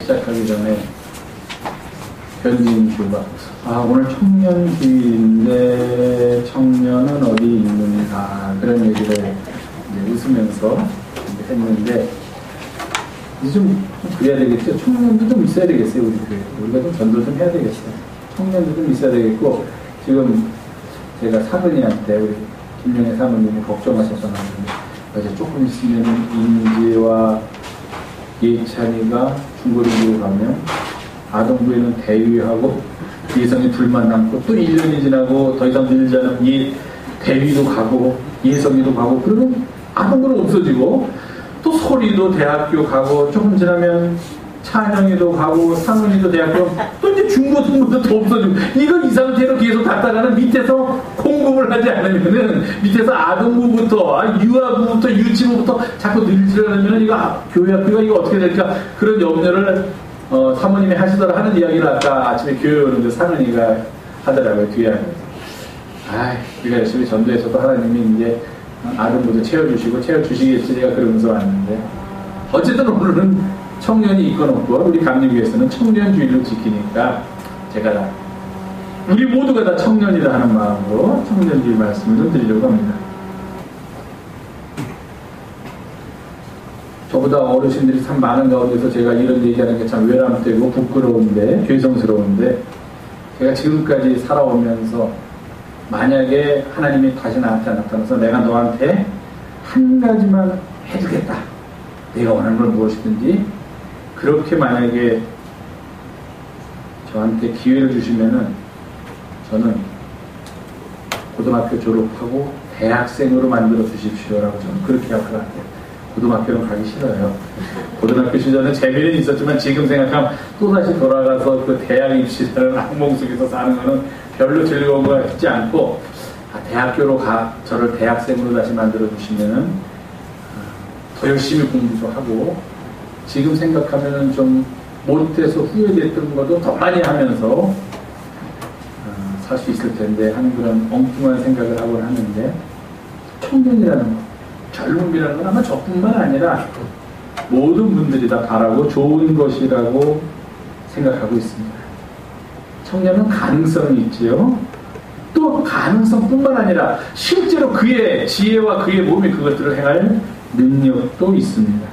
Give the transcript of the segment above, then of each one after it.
시작하기 전에 견진 교가 오늘 청년주의인데 청년은 어디 있는가 그런 얘기를 웃으면서 했는데 이제 좀 그래야 되겠죠. 청년도 좀 있어야 되겠어요. 우리 교회 우리가 좀 전도 좀 해야 되겠어요. 청년도 좀 있어야 되겠고 지금 제가 사모님한테 우리 김영애 사모님이 걱정하셨던 건데 어제 조금 있으면 인지와 예찬이가 중고등부로 가면 아동부에는 대위하고 예성이 둘만 남고 또 1년이 지나고 더 이상 늘지 않으면 대위도 가고 예성이도 가고 그러면 아동부는 없어지고 또 소리도 대학교 가고 조금 지나면 찬영이도 가고 상은이도 대학교 또 이제 중고등부도 더 없어지고 이건 이 상태로 계속 갔다가는 밑에서 공급을 하지 않으면은 밑에서 아동부부터 유아부부터 유치부부터 자꾸 늘지려면 이거 교회 학교가 이거 어떻게 될까 그런 염려를 사모님이 하시더라 하는 이야기를 아까 아침에 교회 오는데 상은이가 하더라고요. 뒤에 우리가 열심히 전도해서도 하나님이 이제 아동부도 채워주시겠지 제가 그러면서 왔는데 어쨌든 오늘은 청년이 있건 없고 우리 감리교회에서는 청년주의를 지키니까 제가 우리 모두가 다 청년이라 하는 마음으로 청년주의 말씀을 좀 드리려고 합니다. 저보다 어르신들이 참 많은 가운데서 제가 이런 얘기하는 게 참 외람되고 부끄러운데 죄송스러운데 제가 지금까지 살아오면서 만약에 하나님이 다시 나한테 나타나서 내가 너한테 한 가지만 해주겠다. 내가 원하는 걸 무엇이든지 그렇게 만약에 저한테 기회를 주시면은 저는 고등학교 졸업하고 대학생으로 만들어 주십시오라고 저는 그렇게 약속할게요. 고등학교는 가기 싫어요. 고등학교 시절은 재미는 있었지만 지금 생각하면 또다시 돌아가서 그 대학 입시라는 악몽 속에서 사는 거는 별로 즐거운 것 같지 않고 대학교로 저를 대학생으로 다시 만들어 주시면은 더 열심히 공부도 하고 지금 생각하면은 좀 못해서 후회됐던 것도 더 많이 하면서 살 수 있을 텐데 하는 그런 엉뚱한 생각을 하곤 하는데 청년이라는 거, 젊음이라는 건 아마 저뿐만 아니라 모든 분들이 다 바라고 좋은 것이라고 생각하고 있습니다. 청년은 가능성이 있지요. 또 가능성뿐만 아니라 실제로 그의 지혜와 그의 몸이 그것들을 행할 능력도 있습니다.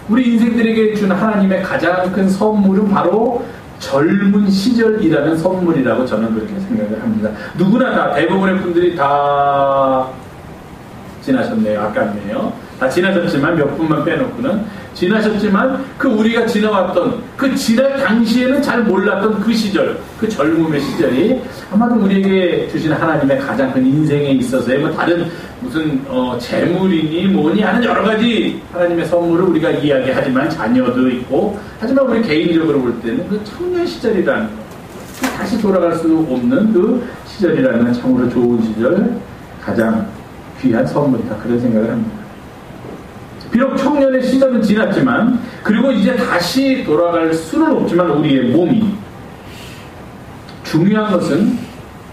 우리 인생들에게 준 하나님의 가장 큰 선물은 바로 젊은 시절이라는 선물이라고 저는 그렇게 생각을 합니다. 누구나 다 대부분의 분들이 다 지나셨네요. 아깝네요. 다 지나셨지만 몇 분만 빼놓고는 지나셨지만 그 우리가 지나왔던 그 지날 당시에는 잘 몰랐던 그 시절 그 젊음의 시절이 아마도 우리에게 주신 하나님의 가장 큰 인생에 있어서의 뭐 다른 무슨 재물이니 뭐니 하는 여러 가지 하나님의 선물을 우리가 이야기하지만 자녀도 있고 하지만 우리 개인적으로 볼 때는 그 청년 시절이라는 거 다시 돌아갈 수 없는 그 시절이라는 참으로 좋은 시절 가장 귀한 선물이다 그런 생각을 합니다. 비록 청년의 시절은 지났지만 그리고 이제 다시 돌아갈 수는 없지만 우리의 몸이 중요한 것은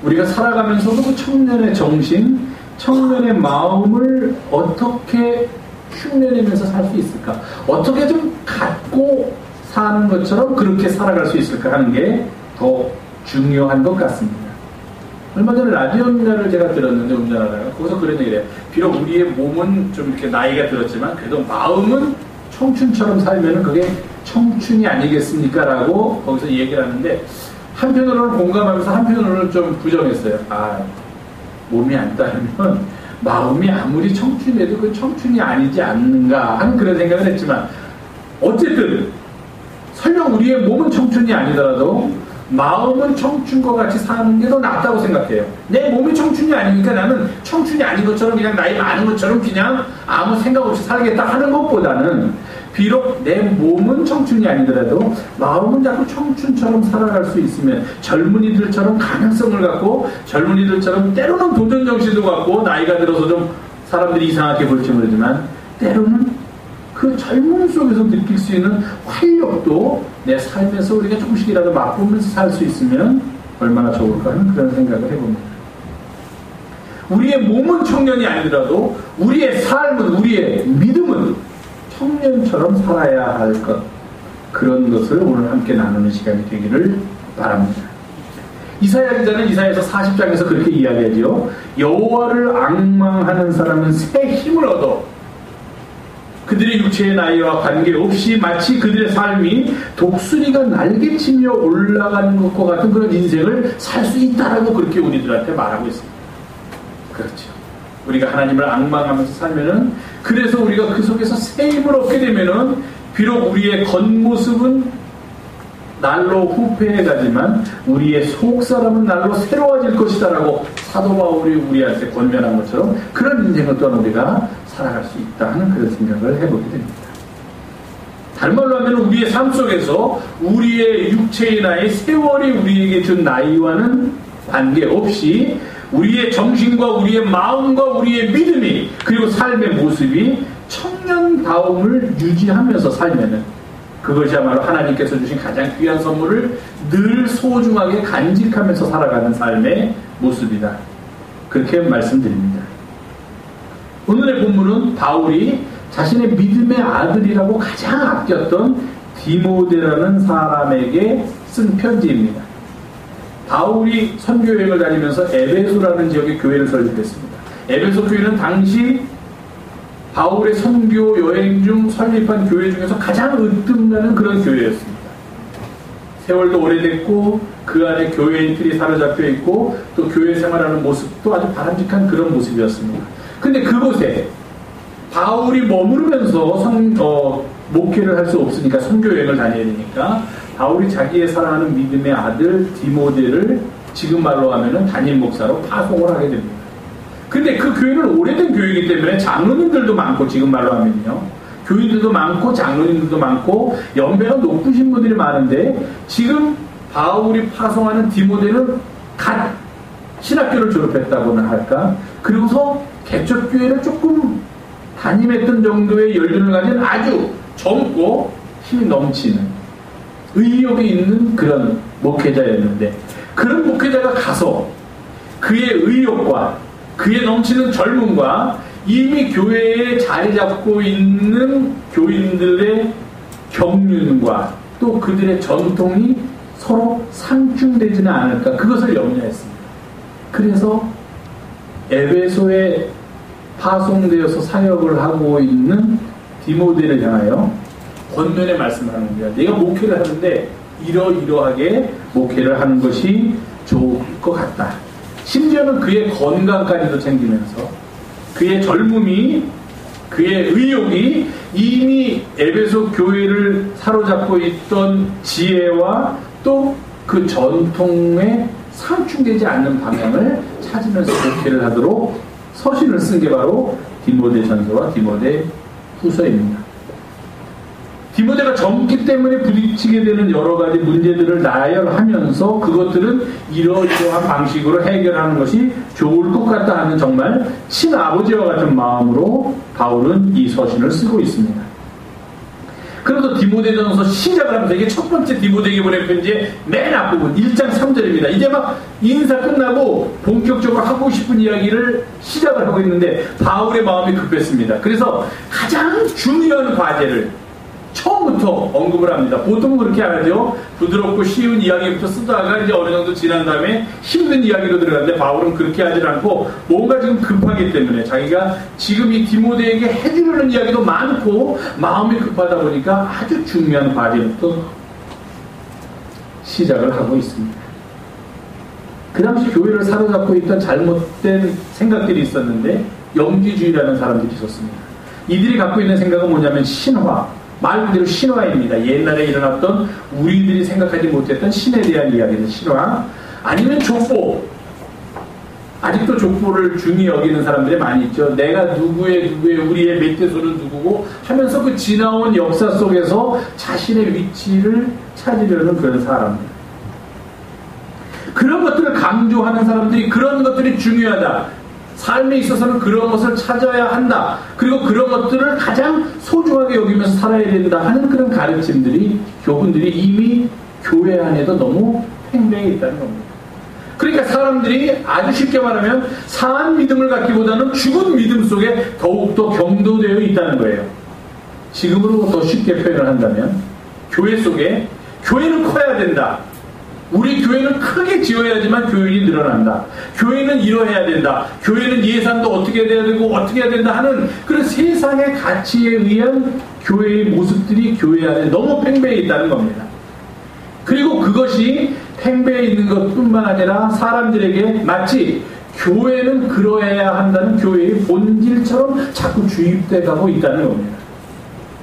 우리가 살아가면서도 그 청년의 정신, 청년의 마음을 어떻게 흉내내면서 살 수 있을까? 어떻게 좀 갖고 사는 것처럼 그렇게 살아갈 수 있을까 하는 게 더 중요한 것 같습니다. 얼마 전에 라디오 음자를 제가 들었는데 운전하다가 거기서 그런 얘기를 해요. 비록 우리의 몸은 좀 이렇게 나이가 들었지만 그래도 마음은 청춘처럼 살면은 그게 청춘이 아니겠습니까? 라고 거기서 얘기를 하는데 한편으로는 공감하면서 한편으로는 좀 부정했어요. 몸이 안 따르면 마음이 아무리 청춘해도 그 청춘이 아니지 않는가 하는 그런 생각을 했지만 어쨌든 설령 우리의 몸은 청춘이 아니더라도 마음은 청춘과 같이 사는 게 더 낫다고 생각해요. 내 몸이 청춘이 아니니까 나는 청춘이 아닌 것처럼 그냥 나이 많은 것처럼 그냥 아무 생각 없이 살겠다 하는 것보다는 비록 내 몸은 청춘이 아니더라도 마음은 자꾸 청춘처럼 살아갈 수 있으면 젊은이들처럼 가능성을 갖고 젊은이들처럼 때로는 도전정신도 갖고 나이가 들어서 좀 사람들이 이상하게 볼지 모르지만 때로는 그 젊음 속에서 느낄 수 있는 활력도 내 삶에서 우리가 조금씩이라도 맛보면서 살 수 있으면 얼마나 좋을까 하는 그런 생각을 해봅니다. 우리의 몸은 청년이 아니더라도 우리의 삶은 우리의 믿음은 청년처럼 살아야 할 것 그런 것을 오늘 함께 나누는 시간이 되기를 바랍니다. 이사야 기자는 이사야서 40장에서 그렇게 이야기하죠. 여호와를 앙망하는 사람은 새 힘을 얻어 그들의 육체의 나이와 관계없이 마치 그들의 삶이 독수리가 날개치며 올라가는 것과 같은 그런 인생을 살 수 있다라고 그렇게 우리들한테 말하고 있습니다. 그렇죠. 우리가 하나님을 앙망하면서 살면은, 그래서 우리가 그 속에서 새 힘을 얻게 되면은 비록 우리의 겉모습은 날로 후패해가지만 우리의 속사람은 날로 새로워질 것이다라고 사도 바울이 우리한테 권면한 것처럼 그런 인생을 또한 우리가 살아갈 수 있다 하는 그런 생각을 해보게 됩니다. 다른 말로 하면 우리의 삶 속에서 우리의 육체의 나이, 세월이 우리에게 준 나이와는 관계없이 우리의 정신과 우리의 마음과 우리의 믿음이, 그리고 삶의 모습이 청년다움을 유지하면서 살면은 그것이야말로 하나님께서 주신 가장 귀한 선물을 늘 소중하게 간직하면서 살아가는 삶의 모습이다. 그렇게 말씀드립니다. 오늘의 본문은 바울이 자신의 믿음의 아들이라고 가장 아꼈던 디모데라는 사람에게 쓴 편지입니다. 바울이 선교여행을 다니면서 에베소라는 지역의 교회를 설립했습니다. 에베소 교회는 당시 바울의 선교 여행 중 설립한 교회 중에서 가장 으뜸나는 그런 교회였습니다. 세월도 오래됐고 그 안에 교회의 틀이 사로잡혀 있고 또 교회 생활하는 모습도 아주 바람직한 그런 모습이었습니다. 근데 그곳에 바울이 머무르면서 목회를 할 수 없으니까 선교 여행을 다녀야 되니까 바울이 자기의 사랑하는 믿음의 아들 디모데를 지금 말로 하면은 담임 목사로 파송을 하게 됩니다. 근데 그 교회는 오래된 교회이기 때문에 장로님들도 많고, 지금 말로 하면요, 교인들도 많고 장로님들도 많고 연배가 높으신 분들이 많은데, 지금 바울이 파송하는 디모데는 갓 신학교를 졸업했다고나 할까, 그리고서 개척교회를 조금 담임했던 정도의 연륜을 가진 아주 젊고 힘이 넘치는 의욕이 있는 그런 목회자였는데, 그런 목회자가 가서 그의 의욕과 그의 넘치는 젊음과 이미 교회에 자리 잡고 있는 교인들의 경륜과 또 그들의 전통이 서로 상충되지는 않을까, 그것을 염려했습니다. 그래서 에베소에 파송되어서 사역을 하고 있는 디모데를 향하여 권면의 말씀을 하는 거야. 내가 목회를 하는데 이러이러하게 목회를 하는 것이 좋을 것 같다. 심지어는 그의 건강까지도 챙기면서 그의 젊음이, 그의 의욕이 이미 에베소 교회를 사로잡고 있던 지혜와 또 그 전통에 상충되지 않는 방향을 찾으면서 목회를 하도록 서신을 쓴 게 바로 디모데전서와 디모데후서입니다. 디모데가 젊기 때문에 부딪히게 되는 여러 가지 문제들을 나열하면서 그것들은 이러이러한 방식으로 해결하는 것이 좋을 것 같다 하는 정말 친아버지와 같은 마음으로 바울은 이 서신을 쓰고 있습니다. 그래서 디모데전서 시작을 하면서, 이게 첫 번째 디모데에게 보낸 편지의 맨 앞부분 1장 3절입니다. 이제 막 인사 끝나고 본격적으로 하고 싶은 이야기를 시작을 하고 있는데 바울의 마음이 급했습니다. 그래서 가장 중요한 과제를 처음부터 언급을 합니다. 보통은 그렇게 안 하죠. 부드럽고 쉬운 이야기부터 쓰다가 이제 어느 정도 지난 다음에 힘든 이야기로 들어가는데, 바울은 그렇게 하지 않고 뭔가 지금 급하기 때문에 자기가 지금 이 디모데에게 해주려는 이야기도 많고 마음이 급하다 보니까 아주 중요한 과제부터 시작을 하고 있습니다. 그 당시 교회를 사로잡고 있던 잘못된 생각들이 있었는데, 영지주의라는 사람들이 있었습니다. 이들이 갖고 있는 생각은 뭐냐면 신화, 말 그대로 신화입니다. 옛날에 일어났던 우리들이 생각하지 못했던 신에 대한 이야기는 신화, 아니면 족보. 아직도 족보를 중히 여기는 사람들이 많이 있죠. 내가 누구의 우리의 멧돼소는 누구고 하면서 그 지나온 역사 속에서 자신의 위치를 찾으려는 그런 사람들. 그런 것들을 강조하는 사람들이, 그런 것들이 중요하다, 삶에 있어서는 그런 것을 찾아야 한다, 그리고 그런 것들을 가장 소중하게 여기면서 살아야 된다 하는 그런 가르침들이, 교훈들이 이미 교회 안에도 너무 팽배해 있다는 겁니다. 그러니까 사람들이 아주 쉽게 말하면 상한 믿음을 갖기보다는 죽은 믿음 속에 더욱더 경도되어 있다는 거예요. 지금으로 더 쉽게 표현을 한다면 교회 속에 교회는 커야 된다. 우리 교회는 크게 지어야지만 교인이 늘어난다. 교회는 이러해야 된다. 교회는 예산도 어떻게 해야 되고 어떻게 해야 된다 하는 그런 세상의 가치에 의한 교회의 모습들이 교회 안에 너무 팽배해 있다는 겁니다. 그리고 그것이 팽배해 있는 것뿐만 아니라 사람들에게 마치 교회는 그러해야 한다는 교회의 본질처럼 자꾸 주입돼 가고 있다는 겁니다.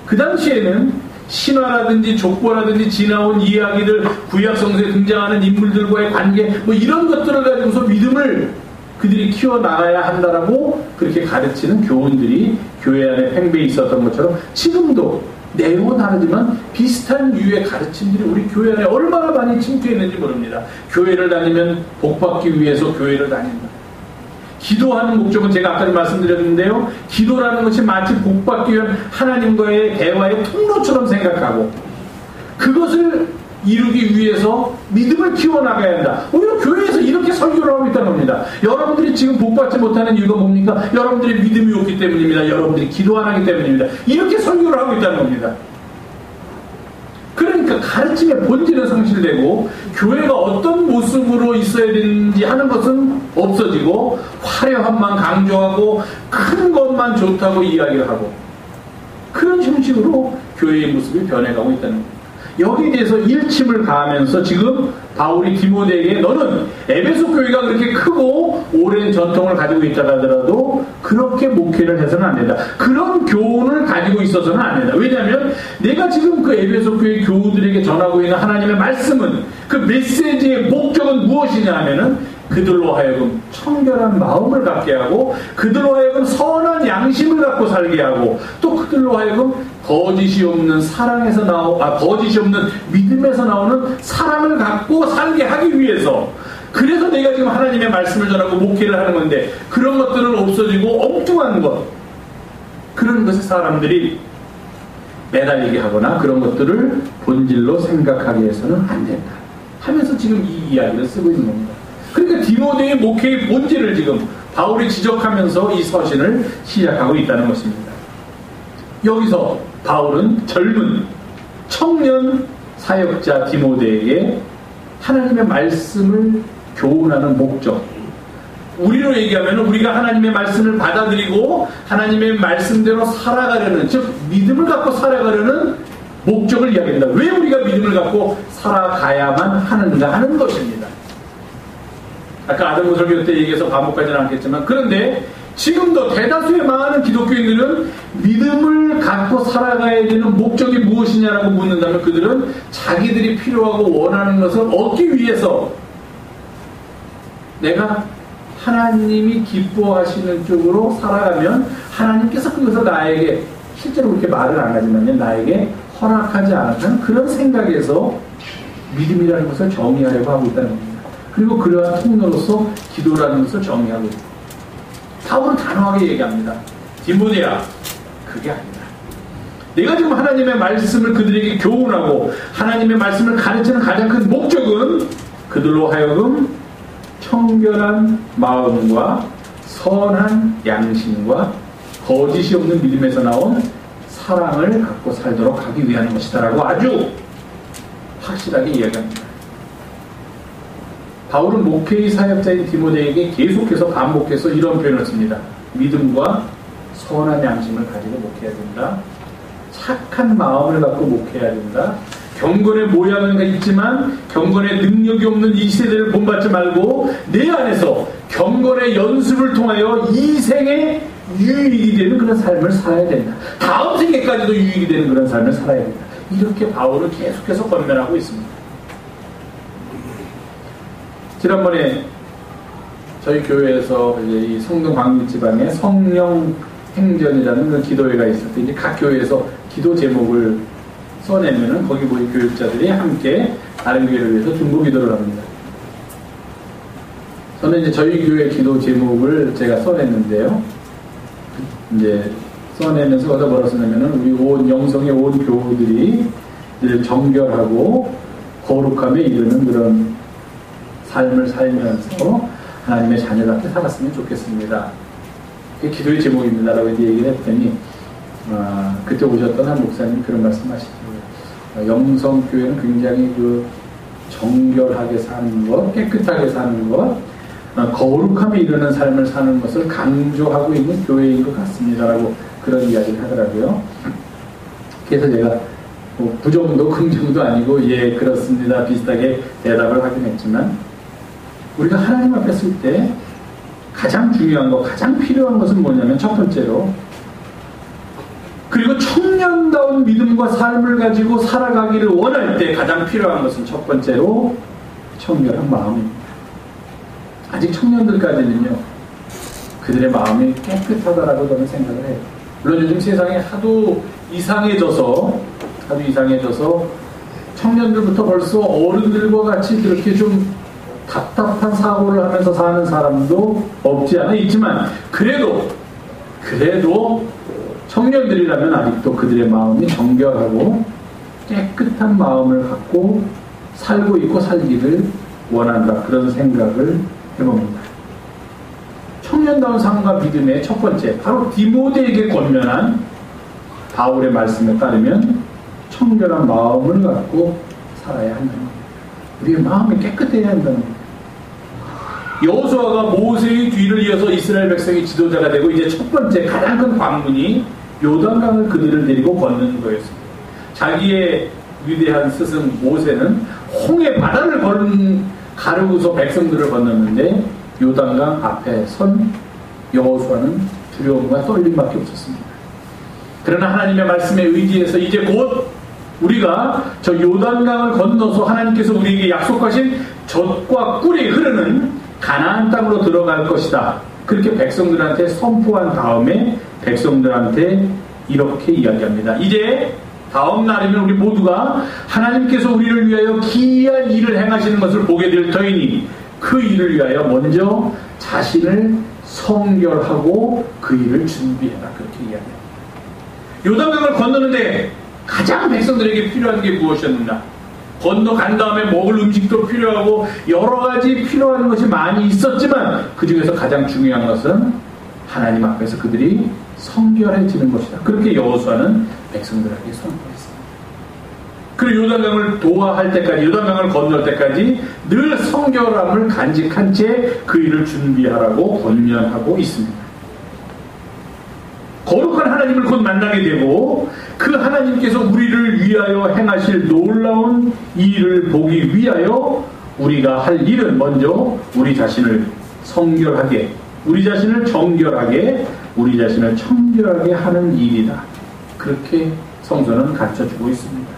그 당시에는 신화라든지 족보라든지 지나온 이야기들, 구약성서에 등장하는 인물들과의 관계, 뭐 이런 것들을 가지고서 믿음을 그들이 키워나가야 한다라고 그렇게 가르치는 교훈들이 교회 안에 팽배해 있었던 것처럼 지금도 내용은 다르지만 비슷한 유의 가르침들이 우리 교회 안에 얼마나 많이 침투해 있는지 모릅니다. 교회를 다니면 복받기 위해서 교회를 다닌다. 기도하는 목적은 제가 아까 말씀드렸는데요. 기도라는 것이 마치 복받기 위한 하나님과의 대화의 통로처럼 생각하고 그것을 이루기 위해서 믿음을 키워나가야 한다. 오히려 교회에서 이렇게 설교를 하고 있다는 겁니다. 여러분들이 지금 복받지 못하는 이유가 뭡니까? 여러분들이 믿음이 없기 때문입니다. 여러분들이 기도 안 하기 때문입니다. 이렇게 설교를 하고 있다는 겁니다. 그러니까 가르침의 본질은 상실되고 교회가 어떤 모습으로 있어야 되는지 하는 것은 없어지고 화려함만 강조하고 큰 것만 좋다고 이야기를 하고 그런 형식으로 교회의 모습이 변해가고 있다는 겁니다. 여기에 대해서 일침을 가하면서 지금 바울이 디모데에게 너는 에베소 교회가 그렇게 크고 오랜 전통을 가지고 있다고 하더라도 그렇게 목회를 해서는 안 된다. 그런 교훈을 가지고 있어서는 안 된다. 왜냐하면 내가 지금 그 에베소 교회 교우들에게 전하고 있는 하나님의 말씀은 그 메시지의 목적은 무엇이냐 하면은 그들로 하여금 청결한 마음을 갖게 하고 그들로 하여금 선한 양심을 갖고 살게 하고 또 그들로 하여금 거짓이 없는 사랑에서 거짓이 없는 믿음에서 나오는 사랑을 갖고 살게 하기 위해서 그래서 내가 지금 하나님의 말씀을 전하고 목회를 하는 건데 그런 것들은 없어지고 엉뚱한 것 그런 것에 사람들이 매달리게 하거나 그런 것들을 본질로 생각하게 해서는 안 된다 하면서 지금 이 이야기를 쓰고 있는 겁니다. 그러니까 디모데의 목회의 본질을 지금 바울이 지적하면서 이 서신을 시작하고 있다는 것입니다. 여기서 바울은 젊은 청년 사역자 디모데에게 하나님의 말씀을 교훈하는 목적 우리로 얘기하면 우리가 하나님의 말씀을 받아들이고 하나님의 말씀대로 살아가려는 즉 믿음을 갖고 살아가려는 목적을 이야기합니다. 왜 우리가 믿음을 갖고 살아가야만 하는가 하는 것입니다. 아까 아담 설교 때 얘기해서 반복하지는 않겠지만 그런데 지금도 대다수의 많은 기독교인들은 믿음을 갖고 살아가야 되는 목적이 무엇이냐라고 묻는다면 그들은 자기들이 필요하고 원하는 것을 얻기 위해서 내가 하나님이 기뻐하시는 쪽으로 살아가면 하나님께서 그것을 나에게 실제로 그렇게 말을 안 하지만 나에게 허락하지 않았다는 그런 생각에서 믿음이라는 것을 정의하려고 하고 있다는 겁니다. 그리고 그러한 통로로서 기도라는 것을 정의하고 있다. 바울은 단호하게 얘기합니다. 디모데야, 그게 아니다. 내가 지금 하나님의 말씀을 그들에게 교훈하고 하나님의 말씀을 가르치는 가장 큰 목적은 그들로 하여금 청결한 마음과 선한 양심과 거짓이 없는 믿음에서 나온 사랑을 갖고 살도록 하기 위한 것이다라고 아주 확실하게 이야기합니다. 바울은 목회의 사역자인 디모데에게 계속해서 반복해서 이런 표현을 씁니다. 믿음과 선한 양심을 가지고 목회해야 된다. 착한 마음을 갖고 목회해야 된다. 경건의 모양은 있지만 경건의 능력이 없는 이 세대를 본받지 말고 내 안에서 경건의 연습을 통하여 이 생에 유익이 되는 그런 삶을 살아야 된다. 다음 생에까지도 유익이 되는 그런 삶을 살아야 된다. 이렇게 바울은 계속해서 권면하고 있습니다. 지난번에 저희 교회에서 이제 이 성동 광립지방에 성령 행전이라는 그런 기도회가 있을 때 이제 각 교회에서 기도 제목을 써내면은 거기 모인 교육자들이 함께 다른 교회를 위해서 중보 기도를 합니다. 저는 이제 저희 교회 기도 제목을 제가 써냈는데요. 이제 써내면서 거기다 뭐라 쓰냐면은 우리 온 영성의 온 교우들이 늘 정결하고 거룩함에 이르는 그런 삶을 살면서 하나님의 자녀답게 살았으면 좋겠습니다. 그게 기도의 제목입니다. 라고 이제 얘기를 했더니 그때 오셨던 한 목사님 그런 말씀 하시더라고요. 영성교회는 굉장히 정결하게 사는 것, 깨끗하게 사는 것, 거룩함에 이르는 삶을 사는 것을 강조하고 있는 교회인 것 같습니다라고 그런 이야기를 하더라고요. 그래서 제가 부정도 긍정도 아니고 예 그렇습니다 비슷하게 대답을 하긴 했지만, 우리가 하나님 앞에 쓸 때 가장 중요한 것, 가장 필요한 것은 뭐냐면 첫 번째로, 그리고 청년다운 믿음과 삶을 가지고 살아가기를 원할 때 가장 필요한 것은 첫 번째로 청결한 마음입니다. 아직 청년들까지는요, 그들의 마음이 깨끗하다라고 저는 생각을 해요. 물론 요즘 세상이 하도 이상해져서 청년들부터 벌써 어른들과 같이 그렇게 좀 답답한 사고를 하면서 사는 사람도 없지 않아 있지만, 그래도 청년들이라면 아직도 그들의 마음이 정결하고 깨끗한 마음을 갖고 살고 있고 살기를 원한다, 그런 생각을 해봅니다. 청년다운 삶과 믿음의 첫 번째, 바로 디모데에게 권면한 바울의 말씀에 따르면 청결한 마음을 갖고 살아야 한다는 겁니다. 우리의 마음이 깨끗해야 한다는 겁니다. 여호수아가 모세의 뒤를 이어서 이스라엘 백성의 지도자가 되고, 이제 첫 번째 가장 큰 관문이 요단강을 그들을 데리고 건너는 거였습니다. 자기의 위대한 스승 모세는 홍해 바다를 가르고서 백성들을 건넜는데, 요단강 앞에 선 여호수아는 두려움과 떨림밖에 없었습니다. 그러나 하나님의 말씀에 의지해서 이제 곧 우리가 저 요단강을 건너서 하나님께서 우리에게 약속하신 젖과 꿀이 흐르는 가나안 땅으로 들어갈 것이다, 그렇게 백성들한테 선포한 다음에 백성들한테 이렇게 이야기합니다. 이제 다음 날이면 우리 모두가 하나님께서 우리를 위하여 기이한 일을 행하시는 것을 보게 될 터이니 그 일을 위하여 먼저 자신을 성결하고 그 일을 준비해라, 그렇게 이야기합니다. 요단강을 건너는데 가장 백성들에게 필요한 게 무엇이었느냐? 건너간 다음에 먹을 음식도 필요하고 여러 가지 필요한 것이 많이 있었지만, 그 중에서 가장 중요한 것은 하나님 앞에서 그들이 성결해지는 것이다, 그렇게 여호수아는 백성들에게 선포했습니다. 그리고 요단강을 도하할 때까지, 요단강을 건널 때까지 늘 성결함을 간직한 채 그 일을 준비하라고 권면하고 있습니다. 거룩한 하나님을 곧 만나게 되고, 그 하나님께서 우리를 위하여 행하실 놀라운 이 일을 보기 위하여 우리가 할 일은 먼저 우리 자신을 성결하게, 우리 자신을 정결하게, 우리 자신을 청결하게 하는 일이다, 그렇게 성서는 가르쳐주고 있습니다.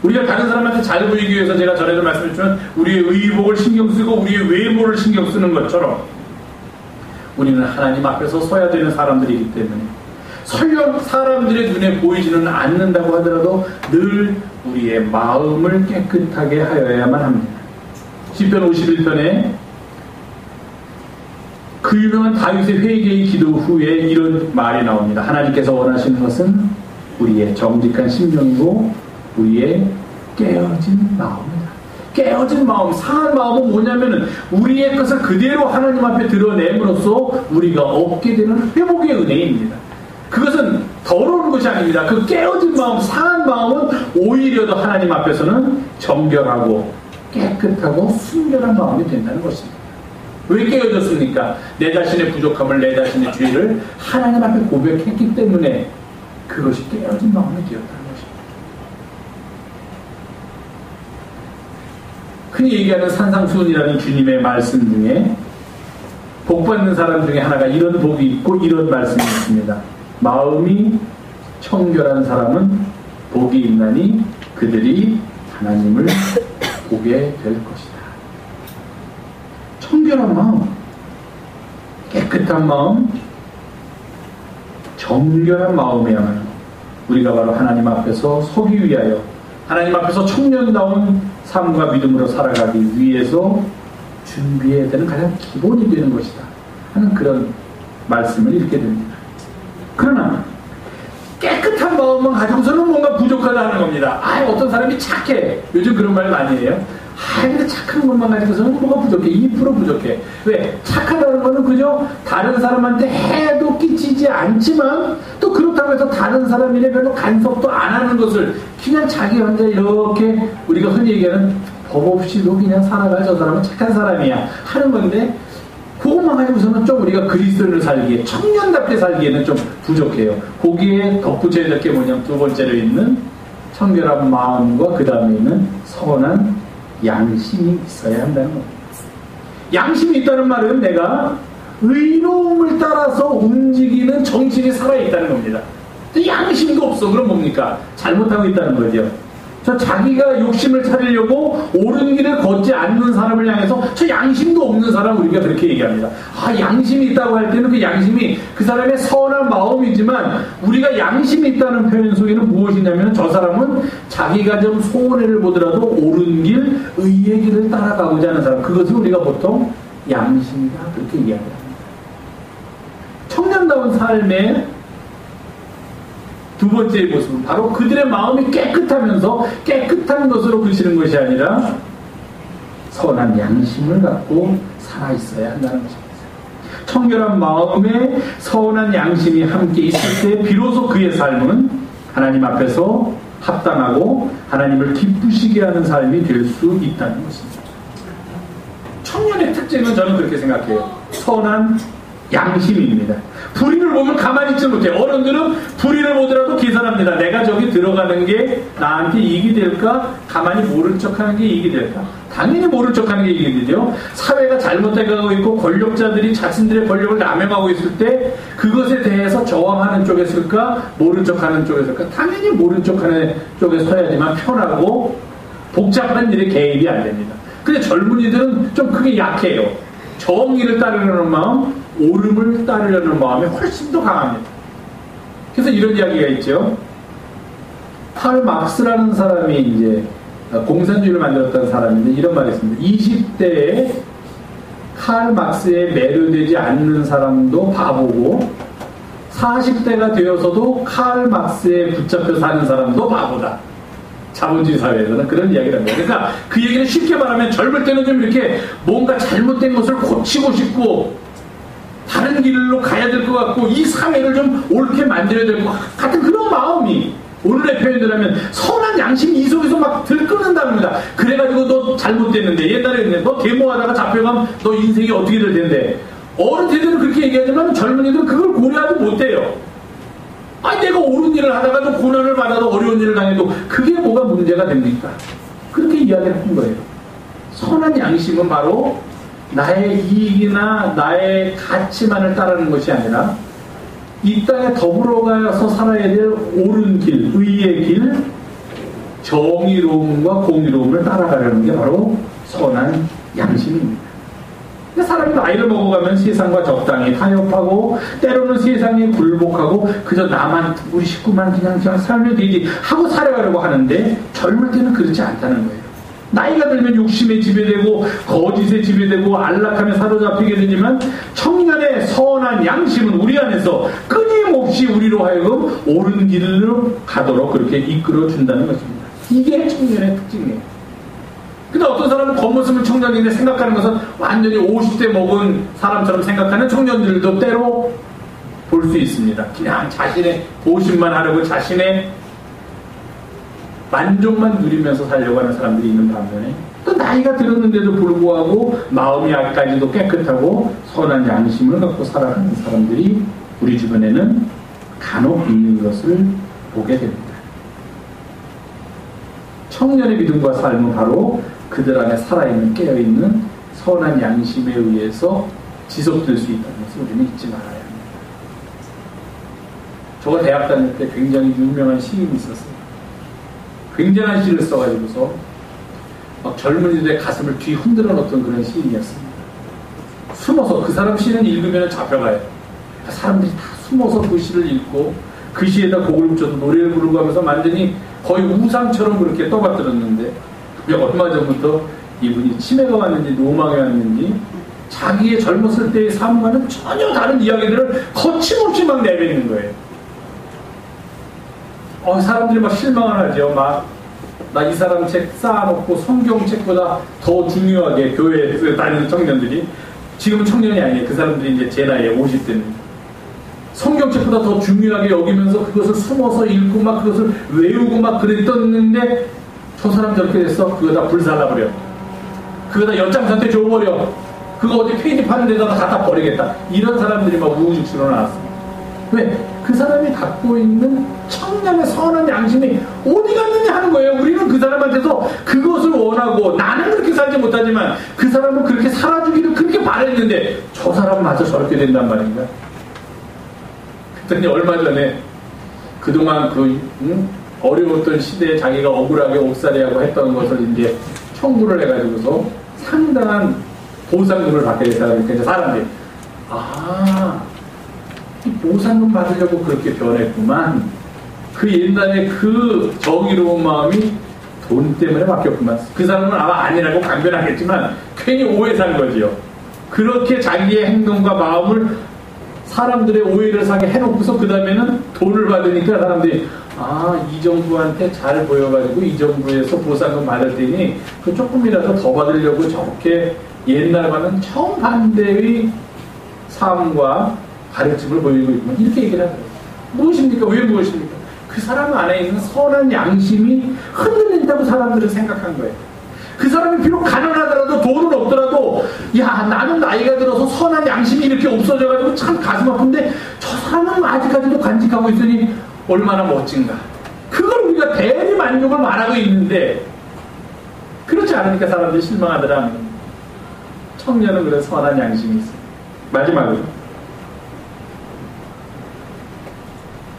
우리가 다른 사람한테 잘 보이기 위해서, 제가 전에도 말씀드렸지만 우리의 의복을 신경 쓰고 우리의 외모를 신경 쓰는 것처럼, 우리는 하나님 앞에서 서야 되는 사람들이기 때문에 설령 사람들의 눈에 보이지는 않는다고 하더라도 늘 우리의 마음을 깨끗하게 하여야만 합니다. 시편 51편에 그 유명한 다윗의 회개의 기도 후에 이런 말이 나옵니다. 하나님께서 원하시는 것은 우리의 정직한 심령이고 우리의 깨어진 마음이다. 깨어진 마음, 상한 마음은 뭐냐면은 우리의 것을 그대로 하나님 앞에 드러냄으로써 우리가 얻게 되는 회복의 은혜입니다. 그것은 더러운 것이 아닙니다. 그 깨어진 마음, 상한 마음은 오히려 더 하나님 앞에서는 정결하고 깨끗하고 순결한 마음이 된다는 것입니다. 왜 깨어졌습니까? 내 자신의 부족함을, 내 자신의 죄를 하나님 앞에 고백했기 때문에 그것이 깨어진 마음이 되었다는 것입니다. 흔히 얘기하는 산상수훈이라는 주님의 말씀 중에 복받는 사람 중에 하나가 이런 복이 있고 이런 말씀이 있습니다. 마음이 청결한 사람은 복이 있나니 그들이 하나님을 보게 될 것이다. 청결한 마음, 깨끗한 마음, 정결한 마음이야말로 우리가 바로 하나님 앞에서 서기 위하여, 하나님 앞에서 청년다운 삶과 믿음으로 살아가기 위해서 준비해야 되는 가장 기본이 되는 것이다 하는 그런 말씀을 읽게 됩니다. 그러나 깨끗한 마음만 가지고서는 뭔가 부족하다는 겁니다. 어떤 사람이 착해. 요즘 그런 말 많이 해요. 근데 착한 것만 가지고서는 뭐가 부족해? 2% 부족해. 왜? 착하다는 거는 그저 다른 사람한테 해도 끼치지 않지만 또 그렇다고 해서 다른 사람이네 별로 간섭도 안 하는 것을 그냥 자기 혼자 이렇게 우리가 흔히 얘기하는 법 없이도 그냥 살아갈 저 사람은 착한 사람이야 하는 건데 그것만 가지고서는 좀 우리가 그리스도인을 살기에 청년답게 살기에는 좀 부족해요. 거기에 덧붙여야 될 게 뭐냐면 두 번째로 있는 청결한 마음과 그 다음에 있는 선한 양심이 있어야 한다는 겁니다. 양심이 있다는 말은 내가 의로움을 따라서 움직이는 정신이 살아있다는 겁니다. 양심도 없어. 그럼 뭡니까? 잘못하고 있다는 거죠. 저 자기가 욕심을 차리려고 옳은 길을 걷지 않는 사람을 향해서 저 양심도 없는 사람 우리가 그렇게 얘기합니다. 양심이 있다고 할 때는 그 양심이 그 사람의 선한 마음이지만 우리가 양심이 있다는 표현 속에는 무엇이냐면 저 사람은 자기가 좀 손해를 보더라도 옳은 길, 의의 길을 따라가고자 하는 사람, 그것을 우리가 보통 양심이다 그렇게 이야기합니다. 청년다운 삶의 두 번째 모습은 바로 그들의 마음이 깨끗하면서 깨끗한 것으로 그치는 것이 아니라 선한 양심을 갖고 살아있어야 한다는 것입니다. 청결한 마음에 선한 양심이 함께 있을 때 비로소 그의 삶은 하나님 앞에서 합당하고 하나님을 기쁘시게 하는 삶이 될 수 있다는 것입니다. 청년의 특징은 저는 그렇게 생각해요. 선한 양심입니다. 불의를 보면 가만히 있지 못해요. 어른들은 불의를 보더라도 계산합니다. 내가 저기 들어가는 게 나한테 이익이 될까? 가만히 모른 척하는 게 이익이 될까? 당연히 모른 척하는 게 이익이 되죠. 사회가 잘못해가고 있고 권력자들이 자신들의 권력을 남용하고 있을 때 그것에 대해서 저항하는 쪽에 쓸까? 모른 척하는 쪽에 쓸까? 당연히 모른 척하는 쪽에 서야지만 편하고 복잡한 일에 개입이 안 됩니다. 근데 젊은이들은 좀 그게 약해요. 정의를 따르려는 마음, 옳음을 따르려는 마음이 훨씬 더 강합니다. 그래서 이런 이야기가 있죠. 칼 막스라는 사람이 이제 공산주의를 만들었던 사람인데 이런 말이 있습니다. 20대에 칼 막스에 매료되지 않는 사람도 바보고 40대가 되어서도 칼 막스에 붙잡혀 사는 사람도 바보다. 자본주의 사회에서는 그런 이야기를 합니다. 그러니까 그 얘기는 쉽게 말하면 젊을 때는 좀 이렇게 뭔가 잘못된 것을 고치고 싶고 다른 길로 가야 될 것 같고 이 사회를 좀 옳게 만들어야 될 것 같은 그런 마음이 오늘의 표현을 하면 선한 양심이 이 속에서 막 들끓는답니다. 그래가지고 너 잘못됐는데 옛날에 너 데모하다가 잡혀가면 너 인생이 어떻게 될 텐데 어른들은 그렇게 얘기하지만 젊은이들은 그걸 고려하지 못해요. 내가 옳은 일을 하다가도 고난을 받아도 어려운 일을 당해도 그게 뭐가 문제가 됩니까? 그렇게 이야기를 한 거예요. 선한 양심은 바로 나의 이익이나 나의 가치만을 따르는 것이 아니라 이 땅에 더불어가서 살아야 될 옳은 길, 의의 길, 정의로움과 공의로움을 따라가려는 게 바로 선한 양심입니다. 사람이 나이를 먹어가면 세상과 적당히 타협하고 때로는 세상에 굴복하고 그저 나만 우리 식구만 그냥 살면 되지 하고 살아가려고 하는데 젊을 때는 그렇지 않다는 거예요. 나이가 들면 욕심에 지배되고 거짓에 지배되고 안락함에 사로잡히게 되지만 청년의 선한 양심은 우리 안에서 끊임없이 우리로 하여금 옳은 길로 가도록 그렇게 이끌어준다는 것입니다. 이게 청년의 특징이에요. 근데 어떤 사람은 겉모습은 청년인데 생각하는 것은 완전히 50대 먹은 사람처럼 생각하는 청년들도 때로 볼 수 있습니다. 그냥 자신의 보신만 하려고 자신의 만족만 누리면서 살려고 하는 사람들이 있는 반면에 또 나이가 들었는데도 불구하고 마음이 아직까지도 깨끗하고 선한 양심을 갖고 살아가는 사람들이 우리 주변에는 간혹 있는 것을 보게 됩니다. 청년의 믿음과 삶은 바로 그들 안에 살아있는 깨어있는 선한 양심에 의해서 지속될 수 있다는 것을 우리는 잊지 말아야 합니다. 저가 대학 다닐 때 굉장히 유명한 시인이 있었어요. 굉장한 시를 써가지고서 막 젊은이들의 가슴을 뒤 흔들어 놓던 그런 시인이었습니다. 숨어서 그 사람 시는 읽으면 잡혀가요. 사람들이 다 숨어서 그 시를 읽고 그 시에다 곡을 붙여서 노래를 부르고 하면서 완전히 거의 우상처럼 그렇게 떠받들었는데 얼마 전부터 이분이 치매가 왔는지 노망이 왔는지 자기의 젊었을 때의 삶과는 전혀 다른 이야기들을 거침없이 막 내뱉는 거예요. 사람들이 막 실망을 하죠. 막 나 이 사람 책 쌓아놓고 성경책보다 더 중요하게 교회에 다니는 청년들이, 지금은 청년이 아니에요. 그 사람들이 이제 제 나이에 50대입니다. 성경책보다 더 중요하게 여기면서 그것을 숨어서 읽고 막 그것을 외우고 막 그랬었는데, 저 사람 저렇게 됐어. 그거 다 불살라버려. 그거 다 연장선택 줘버려. 그거 어디 페이지 파는 데다가 갖다 버리겠다. 이런 사람들이 막 우후죽순으로 나왔습니다. 왜? 그 사람이 갖고 있는 청년의 선한 양심이 어디 갔느냐 하는 거예요. 우리는 그 사람한테서 그것을 원하고, 나는 그렇게 살지 못하지만 그 사람은 그렇게 살아주기를 그렇게 바랬는데 저 사람마저 저렇게 된단 말인가. 그랬더니 얼마 전에 그동안 어려웠던 시대에 자기가 억울하게 옥살이하고 했던 것을 이제 청구를 해가지고서 상당한 보상금을 받게 됐다. 그러니까 이제 사람들이, 이 보상금 받으려고 그렇게 변했구만. 그 옛날에 그 정의로운 마음이 돈 때문에 바뀌었구만. 그 사람은 아마 아니라고 강변하겠지만 괜히 오해 산 거지요. 그렇게 자기의 행동과 마음을 사람들의 오해를 사게 해놓고서 그 다음에는 돈을 받으니까 사람들이, 이 정부한테 잘 보여가지고 이 정부에서 보상금 받을 테니 그 조금이라도 더 받으려고 저렇게 옛날과는 정반대의 삶과 가르침을 보이고 있구나. 이렇게 얘기를 하더라고요. 무엇입니까? 왜 무엇입니까? 그 사람 안에 있는 선한 양심이 흔들린다고 사람들은 생각한 거예요. 그 사람이 비록 가난하더라도 돈은 없더라도, 야, 나는 나이가 들어서 선한 양심이 이렇게 없어져가지고 참 가슴 아픈데 저 사람은 아직까지도 간직하고 있으니 얼마나 멋진가. 그걸 우리가 대리 만족을 말하고 있는데 그렇지 않으니까 사람들이 실망하더라. 청년은 그래 선한 양심이 있어요. 마지막으로,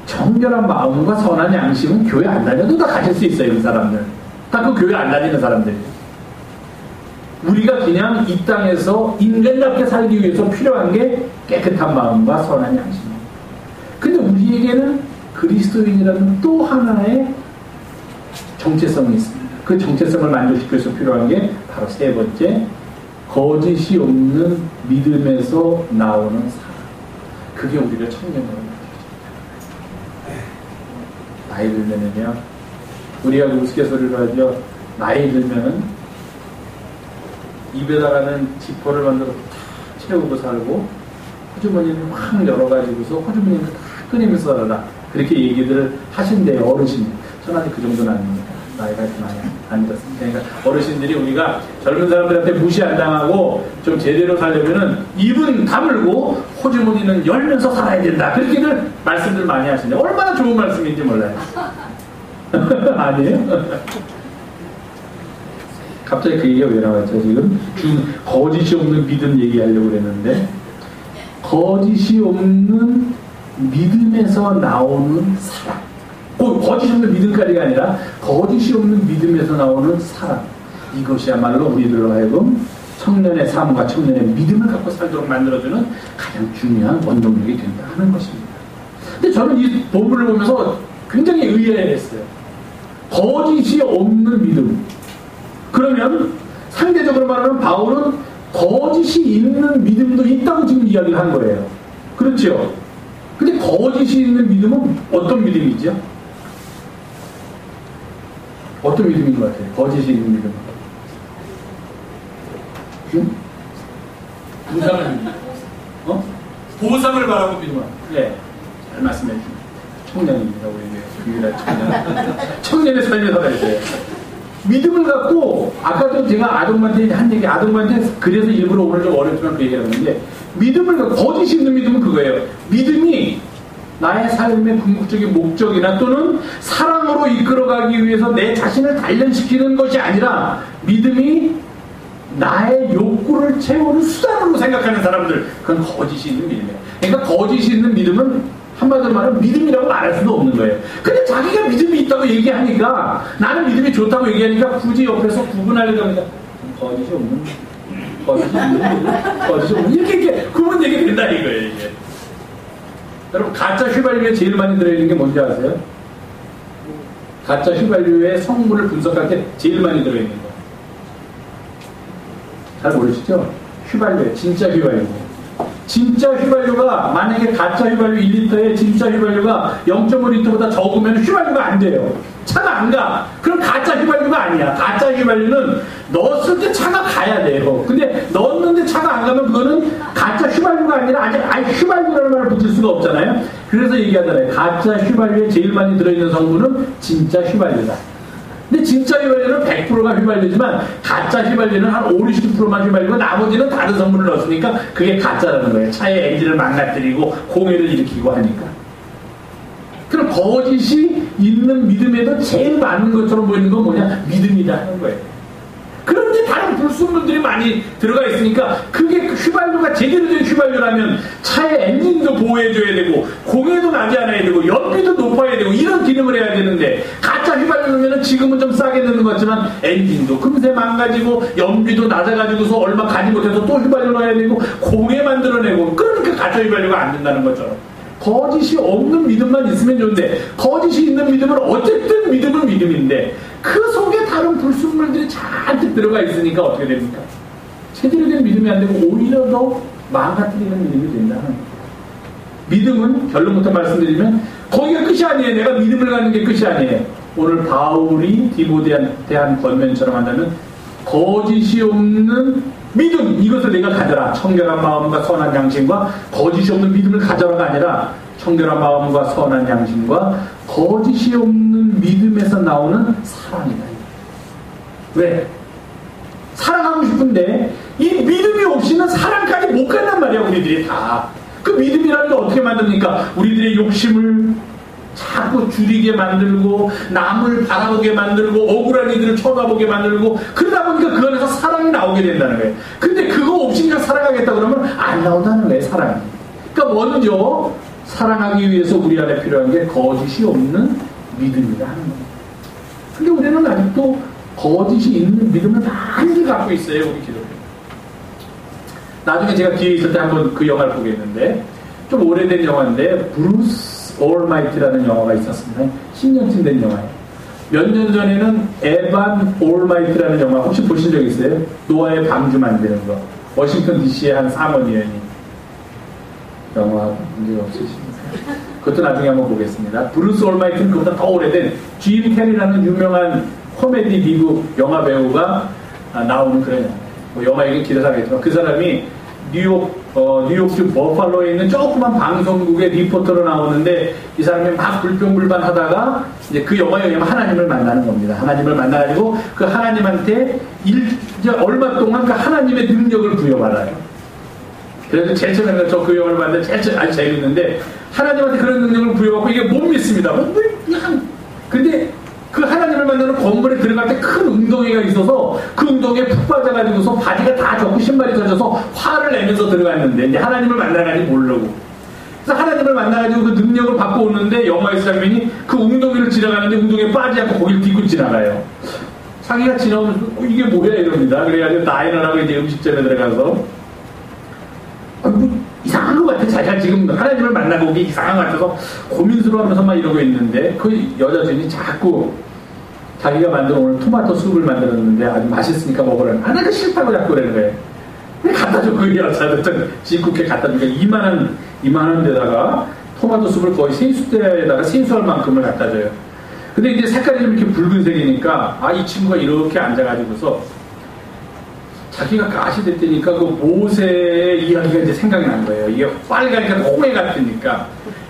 정결한 마음과 선한 양심은 교회 안 다녀도 다 가질 수 있어요. 그 사람들 다 그 교회 안 다니는 사람들이. 우리가 그냥 이 땅에서 인간답게 살기 위해서 필요한 게 깨끗한 마음과 선한 양심입니다. 근데 우리에게는 그리스도인이라는 또 하나의 정체성이 있습니다. 그 정체성을 만족시키기 위해서 필요한 게 바로 세 번째, 거짓이 없는 믿음에서 나오는 사랑. 그게 우리를 청년으로 만들어줍니다. 나이 들면은요, 우리가 우스갯소리로 하죠. 나이 들면은 입에다가는 지퍼를 만들어서 다 채우고 살고, 호주머니를 확 열어가지고서 호주머니를 다 꺼내면서 살아라. 그렇게 얘기들을 하신대요, 어르신. 저는 아직 그 정도는 아닙니다. 나이가 많이 안 들었습니다. 그러니까 어르신들이 우리가 젊은 사람들한테 무시 안 당하고 좀 제대로 살려면은 입은 다물고 호주머니는 열면서 살아야 된다. 그렇게들 말씀들 많이 하시는데 얼마나 좋은 말씀인지 몰라요. 아니에요? 갑자기 그 얘기가 왜 나왔죠? 지금 거짓이 없는 믿음 얘기하려고 그랬는데, 거짓이 없는 믿음에서 나오는 사랑. 거짓이 없는 믿음까지가 아니라 거짓이 없는 믿음에서 나오는 사랑. 이것이야말로 우리들로 하여금 청년의 삶과 청년의 믿음을 갖고 살도록 만들어주는 가장 중요한 원동력이 된다 하는 것입니다. 근데 저는 이 본문을 보면서 굉장히 의아해했어요. 거짓이 없는 믿음. 그러면 상대적으로 말하면 바울은 거짓이 있는 믿음도 있다고 지금 이야기를 한 거예요. 그렇죠? 근데 거짓이 있는 믿음은 어떤 믿음이죠? 어떤 믿음인 것 같아요? 거짓이 있는 믿음은? 응? 보상을 보상을 바라고 믿음은? 네, 잘 말씀해 주십니다. 청년입니다. 우리 유일한 청년. 청년의 삶에 살아야 돼요. 믿음을 갖고, 아까도 제가 아동한테 한 얘기, 아동한테 그래서 일부러 오늘 좀 어렵지만 그 얘기를 하는데, 믿음을 갖고, 거짓이 있는 믿음은 그거예요. 믿음이 나의 삶의 궁극적인 목적이나 또는 사랑으로 이끌어가기 위해서 내 자신을 단련시키는 것이 아니라, 믿음이 나의 욕구를 채우는 수단으로 생각하는 사람들, 그건 거짓이 있는 믿음이에요. 그러니까 거짓이 있는 믿음은 한마디로 말하면 믿음이라고 말할 수도 없는 거예요. 근데 자기가 믿음이 있다고 얘기하니까, 나는 믿음이 좋다고 얘기하니까 굳이 옆에서 구분하려고 하니까 거짓이 없는 거짓이 없는 이렇게 구분 얘기 된다 이거예요. 이게. 여러분, 가짜 휘발유에 제일 많이 들어있는 게 뭔지 아세요? 가짜 휘발유의 성분을 분석할 때 제일 많이 들어있는 거. 잘 모르시죠? 휘발유, 진짜 휘발유. 진짜 휘발유가 만약에 가짜 휘발유 1리터에 진짜 휘발유가 0.5리터보다 적으면 휘발유가 안 돼요. 차가 안 가. 그럼 가짜 휘발유가 아니야. 가짜 휘발유는 넣었을 때 차가 가야 돼요. 근데 넣었는데 차가 안 가면 그거는 가짜 휘발유가 아니라 아예 휘발유라는 말을 붙일 수가 없잖아요. 그래서 얘기하잖아요. 가짜 휘발유에 제일 많이 들어있는 성분은 진짜 휘발유다. 근데 진짜 휘발유는 100%가 휘발유지만 가짜 휘발유는 한 50~60%만 휘발유고 나머지는 다른 성분을 넣었으니까 그게 가짜라는 거예요. 차의 엔진을 망가뜨리고 공해를 일으키고 하니까. 그럼 거짓이 있는 믿음에도 제일 많은 것처럼 보이는 건 뭐냐? 믿음이다 하는 거예요. 그런데 다른 불순물들이 많이 들어가 있으니까 그게 휘발유가 제대로 된 휘발유라면 차의 엔진도 보호해줘야 되고 공해도 나지 않아야 되고 연비도 높아야 되고 이런 기능을 해야 되는데 가짜 휘발유 넣으면 지금은 좀 싸게 넣는 것 같지만 엔진도 금세 망가지고 연비도 낮아가지고서 얼마 가지 못해서 또 휘발유 넣어야 되고 공해 만들어내고 그러니까 가짜 휘발유가 안 된다는 것처럼 거짓이 없는 믿음만 있으면 좋은데 거짓이 있는 믿음은 어쨌든 믿음은 믿음인데 그 속에 다른 불순물들이 잔뜩 들어가 있으니까 어떻게 됩니까? 제대로 된 믿음이 안 되고 오히려 더 망가뜨리는 믿음이 된다는 거예요. 믿음은 결론부터 말씀드리면 거기가 끝이 아니에요. 내가 믿음을 갖는 게 끝이 아니에요. 오늘 바울이 디모데한테 대한 권면처럼 한다면 거짓이 없는 믿음, 이것을 내가 가져라. 청결한 마음과 선한 양심과 거짓이 없는 믿음을 가져라가 아니라 청결한 마음과 선한 양심과 거짓이 없는 믿음에서 나오는 사랑이다. 왜? 사랑하고 싶은데 이 믿음이 없이는 사랑까지 못 간단 말이야. 우리들이 다. 그 믿음이라는 게 어떻게 만듭니까? 우리들의 욕심을 자꾸 줄이게 만들고 남을 바라보게 만들고 억울한 이들을 쳐다보게 만들고 그러다 보니까 그 안에서 사랑이 나오게 된다는 거예요. 근데 그거 없이 그냥 살아가겠다 그러면 안 나온다는 거예요. 사랑이. 그러니까 먼저 사랑하기 위해서 우리 안에 필요한 게 거짓이 없는 믿음이다 하는 거예요. 근데 우리는 아직도 거짓이 있는 믿음을 많이 갖고 있어요. 우리 기독교. 나중에 제가 기회 있을 때 한번 그 영화를 보겠는데 좀 오래된 영화인데 브루스 올마이티라는 영화가 있었습니다. 10년쯤 된 영화예요. 몇 년 전에는 에반 올마이티라는 영화 혹시 보신 적 있어요? 노아의 방주 만드는 거. 워싱턴 DC의 한 사모님이 영화 문제 없으십니까? 그것도 나중에 한번 보겠습니다. 브루스 올마이티는 그보다 더 오래된 짐 캐리라는 유명한 코미디 미국 영화 배우가 나오는 그런 영화예요. 뭐 영화 얘기 기대하겠지만 그 사람이 뉴욕주 버팔로에 있는 조그만 방송국의 리포터로 나오는데 이 사람이 막 불평불만 하다가 이제 그 영화에 의하면 하나님을 만나는 겁니다. 하나님을 만나가지고 그 하나님한테 이제 얼마 동안 그 하나님의 능력을 부여받아요. 그래서 제일 처음에 저 그 영화를 봤는데 제일 아주 재밌는데 하나님한테 그런 능력을 부여받고 이게 못 믿습니다. 근데 그 하나님을 만나는 건물에 들어갈 때 큰 웅덩이가 있어서 그 웅덩이에 푹 빠져가지고서 바지가 다 젖고 신발이 젖어서 화를 내면서 들어갔는데 이제 하나님을 만나가지 모르고 그래서 하나님을 만나가지고 그 능력을 받고 오는데 영화의 장면이 그 웅덩이를 지나가는데 웅덩이에 빠지지 않고 거기를 딛고 지나가요. 자기가 지나오면서 이게 뭐야 이럽니다. 그래가지고 나인을 하고 이제 음식점에 들어가서 뭐 이상한 것 같아. 자기가 지금 하나님을 만나고 오기 이상한 것 같아서 고민스러워하면서 막 이러고 있는데 그 여자분이 자꾸 자기가 만든 오늘 토마토 숲을 만들었는데 아주 맛있으니까 먹으라는 내가 싫다고 자꾸 그러는 거예요. 근데 갖다 줘. 그 여자들 집국에 갖다 주니까 2만원 데다가 토마토 숲을 거의 세수대에다가 세수할 만큼을 갖다 줘요. 근데 이제 색깔이 좀 이렇게 붉은색이니까 이 친구가 이렇게 앉아가지고서 자기가 가시 됐다니까 그 모세의 이야기가 이제 생각이 난 거예요. 이게 빨가니까 홍해 같으니까.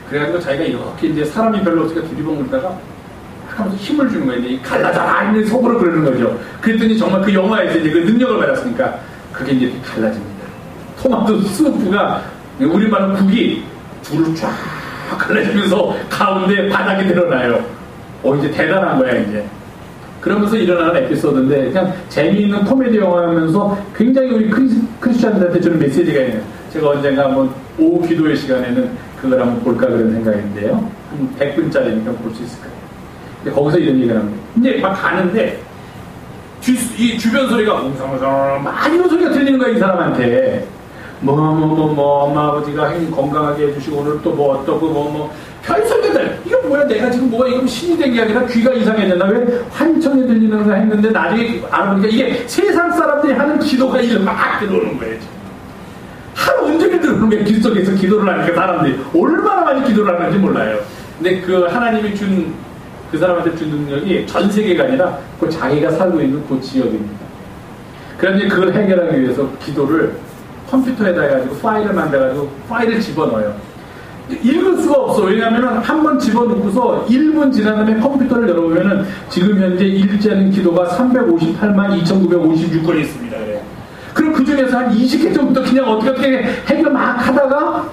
그래가지고 자기가 이렇게 이제 사람이 별로 없으니까 두리번거리다가 하면서 힘을 주는 거예요. 이제 갈라져라 있는 속으로 그러는 거죠. 그랬더니 정말 그 영화에서 이제 그 능력을 받았으니까 그게 이제 이렇게 갈라집니다. 토마토 스프가 우리말로 국이 둘을 쫙 갈라지면서 가운데 바닥이 드러나요. 이제 대단한 거야 이제. 그러면서 일어나는 에피소드인데 그냥 재미있는 코미디 영화면서 굉장히 우리 크리스찬들한테 주는 메시지가 있네요. 제가 언젠가 한번 오후 기도회 시간에는 그걸 한번 볼까 그런 생각인데요. 한 100분짜리니까 볼 수 있을 거예요. 근데 거기서 이런 얘기를 합니다. 이제 막 가는데 이 주변 소리가 웅성웅성 막 이런 소리가 들리는 거야 이 사람한테. 엄마 아버지가 건강하게 해주시고 오늘 또 뭐 어떠고 별소리들 이거 뭐야 내가 지금 뭐가 이거 신이 된 게 아니라 귀가 이상해졌나 왜 환청이 들리는가 했는데 나중에 알아보니까 이게 세상 사람들이 하는 기도가 이렇게 막 들어오는 거예요. 하루 온종일 들어오는 거예요. 길 속에서 기도를 하니까 사람들이 얼마나 많이 기도를 하는지 몰라요. 근데 그 하나님이 준 그 사람한테 준 능력이 전 세계가 아니라 그 자기가 살고 있는 그 지역입니다. 그런데 그걸 해결하기 위해서 기도를 컴퓨터에다 해가지고 파일을 만들어가지고 파일을 집어넣어요. 읽을 수가 없어. 왜냐하면 한 번 집어넣고서 1분 지난 다음에 컴퓨터를 열어보면은 지금 현재 읽지 않은 기도가 358만 2,956건이 있습니다. 그래. 그럼 그 중에서 한 20개 정도 그냥 어떻게 해결 막 하다가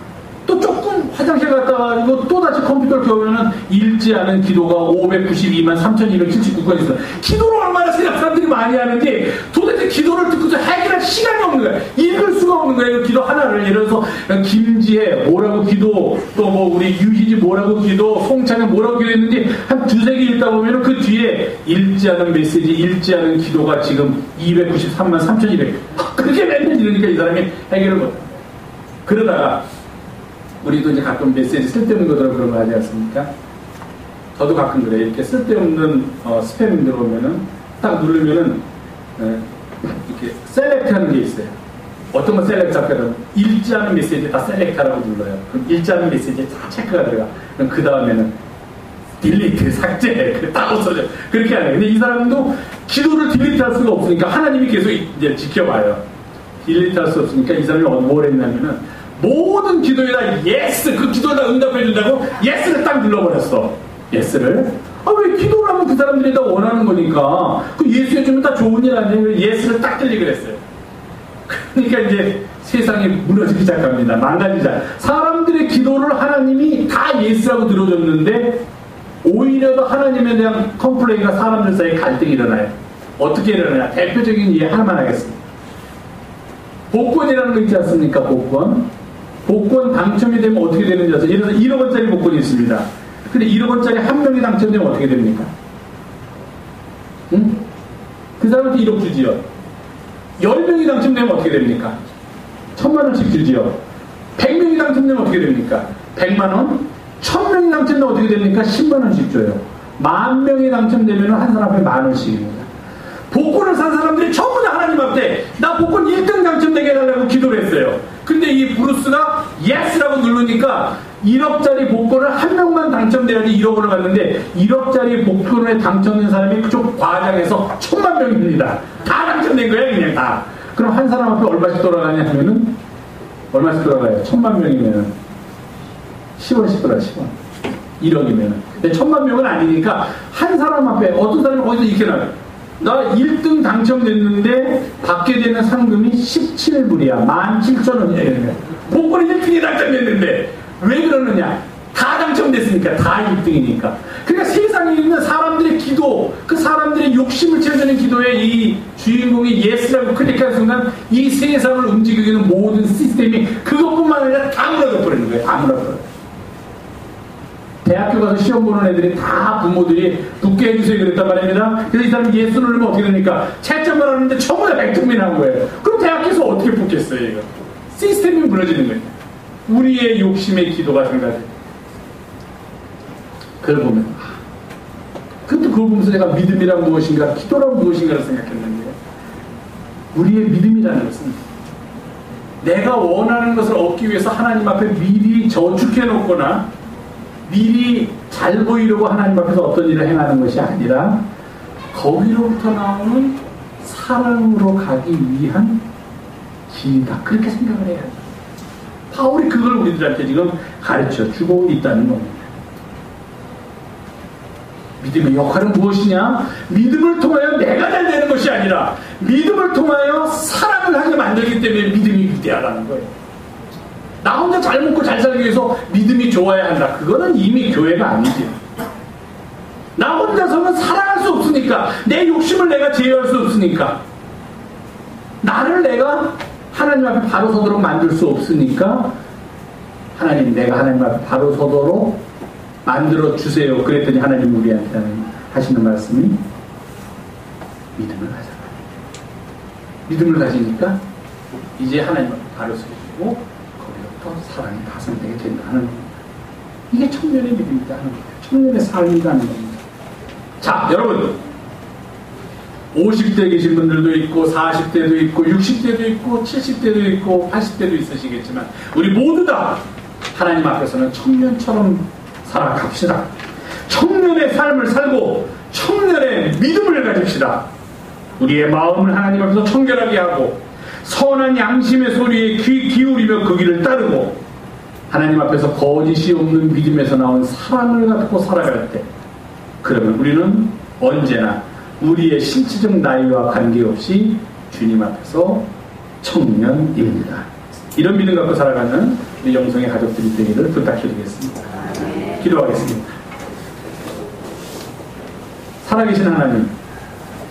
또 조금 화장실 갔다 와가지고 또 다시 컴퓨터를 켜보면은 읽지 않은 기도가 592만 3,279건 있어요. 기도를 얼마나 사람들이 많이 하는지 도대체 기도를 듣고서 해결할 시간이 없는 거예요. 읽을 수가 없는 거예요. 기도 하나를. 예를 들어서 김지혜 뭐라고 기도, 또 뭐 우리 유희지 뭐라고 기도, 송찬이 뭐라고 기도했는지 한 두세 개 읽다 보면은 그 뒤에 읽지 않은 메시지, 읽지 않은 기도가 지금 293만 3,200. 그렇게 맨날 이러니까 이 사람이 해결을 못해요. 그러다가 우리도 이제 가끔 메시지 쓸데없는 거더라고 그런 거 하지 않습니까? 저도 가끔 그래요. 이렇게 쓸데없는 스팸 들어오면은 딱 누르면은 이렇게 셀렉트 하는 게 있어요. 어떤 거 셀렉트 할까요? 읽지 않은 메시지 다 셀렉트하라고 눌러요. 그럼 읽지 않은 메시지 다 체크가 들어가. 그럼 그 다음에는 딜리트, 삭제, 다 없어져. 그렇게 하네요. 근데 이 사람도 기도를 딜리트 할 수가 없으니까 하나님이 계속 이제 지켜봐요. 딜리트 할 수 없으니까 이 사람이 뭘 했냐면은 모든 기도에다 예스, 그 기도에다 응답해준다고 예스를 딱 눌러버렸어. 예스를. 왜 기도를 하면 그 사람들이 다 원하는 거니까 그 예수 해주면 다 좋은 일 아니에요. 예스를 딱 들리게 그랬어요. 그러니까 이제 세상이 무너지기 시작합니다. 망가지자. 사람들의 기도를 하나님이 다 예스라고 들어줬는데 오히려 더 하나님에 대한 컴플레인과 사람들 사이에 갈등이 일어나요. 어떻게 일어나냐. 대표적인 예 하나만 하겠습니다. 복권이라는 거 있지 않습니까? 복권 당첨이 되면 어떻게 되는지 아세요? 예를 들어서 1억 원짜리 복권이 있습니다. 근데 1억 원짜리 한 명이 당첨되면 어떻게 됩니까? 응? 그 사람한테 1억 주지요. 10명이 당첨되면 어떻게 됩니까? 1000만 원씩 주지요. 100명이 당첨되면 어떻게 됩니까? 100만 원? 1000명이 당첨되면 어떻게 됩니까? 10만 원씩 줘요. 10,000명이 당첨되면 한 사람 앞에 10,000원씩입니다. 복권을 산 사람들이 전부 다 하나님 앞에 나 복권 1등 당첨되게 해달라고 기도를 했어요. 근데 이 브루스가 예스라고 누르니까 1억짜리 복권을 한 명만 당첨돼야지 1억을 받는데 1억짜리 복권에 당첨된 사람이 그쪽 과장해서 1,000만 명입니다. 다 당첨된 거야 그냥 다. 그럼 한 사람 앞에 얼마씩 돌아가냐 하면은 얼마씩 돌아가요? 1,000만 명이면은 10원씩 돌아요. 10원. 1억이면은. 근데 1,000만 명은 아니니까 한 사람 앞에 어떤 사람이 거기서 이렇게 나와요. 나 1등 당첨됐는데 받게 되는 상금이 17불이야. 17,000원이야. 복권이 1등이 당첨됐는데 왜 그러느냐? 다 당첨됐으니까. 다 1등이니까. 그러니까 세상에 있는 사람들의 기도, 그 사람들의 욕심을 채워주는 기도에 이 주인공이 예스라고 클릭한 순간 이 세상을 움직이는 모든 시스템이 그것뿐만 아니라 다 무너져 버리는 거예요. 다 무너져 버려요. 대학교 가서 시험 보는 애들이 다 부모들이 붙게 해주세요 그랬단 말입니다. 그래서 이 사람이 예수 누르면 어떻게 됩니까? 채점을 하는데 전부 다 100점이 나온 거예요. 그럼 대학교에서 어떻게 붙겠어요 이거? 시스템이 무너지는 거예요. 우리의 욕심의 기도가 생각해요. 그걸 보면 그것도 그걸 보면서 내가 믿음이란 무엇인가 기도란 무엇인가를 생각했는데 우리의 믿음이라는 것은 내가 원하는 것을 얻기 위해서 하나님 앞에 미리 저축해 놓거나 미리 잘 보이려고 하나님 앞에서 어떤 일을 행하는 것이 아니라 거기로부터 나오는 사랑으로 가기 위한 길이다. 그렇게 생각을 해야 돼. 바울이 그걸 우리들한테 지금 가르쳐 주고 있다는 겁니다. 믿음의 역할은 무엇이냐? 믿음을 통하여 내가 잘 되는 것이 아니라 믿음을 통하여 사랑을 하게 만들기 때문에 믿음이 위대하다는 거예요. 나 혼자 잘 먹고 잘 살기 위해서 믿음이 좋아야 한다. 그거는 이미 교회가 아니지. 나 혼자서는 사랑할 수 없으니까, 내 욕심을 내가 제어할 수 없으니까, 나를 내가 하나님 앞에 바로 서도록 만들 수 없으니까 하나님, 내가 하나님 앞에 바로 서도록 만들어 주세요. 그랬더니 하나님 우리한테 하시는 말씀이 믿음을 가져라. 믿음을 가지니까 이제 하나님 앞에 바로 서주고 거기로부터 사랑이 가성되게 된다는 겁니다. 이게 청년의 믿음이다 하는 겁니다. 청년의 삶이라는 겁니다. 자, 여러분, 50대 계신 분들도 있고 40대도 있고 60대도 있고 70대도 있고 80대도 있으시겠지만 우리 모두 다 하나님 앞에서는 청년처럼 살아갑시다. 청년의 삶을 살고 청년의 믿음을 가집시다. 우리의 마음을 하나님 앞에서 청결하게 하고 선한 양심의 소리에 귀 기울이며 그 길을 따르고 하나님 앞에서 거짓이 없는 믿음에서 나온 사랑을 갖고 살아갈 때, 그러면 우리는 언제나 우리의 신체적 나이와 관계없이 주님 앞에서 청년입니다. 이런 믿음 갖고 살아가는 우리 영성의 가족들이 되기를 부탁드리겠습니다. 기도하겠습니다. 살아계신 하나님,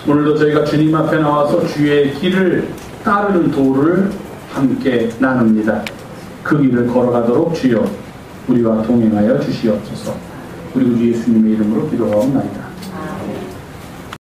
오늘도 저희가 주님 앞에 나와서 주의 길을 따르는 도를 함께 나눕니다. 그 길을 걸어가도록 주여 우리와 동행하여 주시옵소서. 우리 구주 예수님의 이름으로 기도하옵나이다.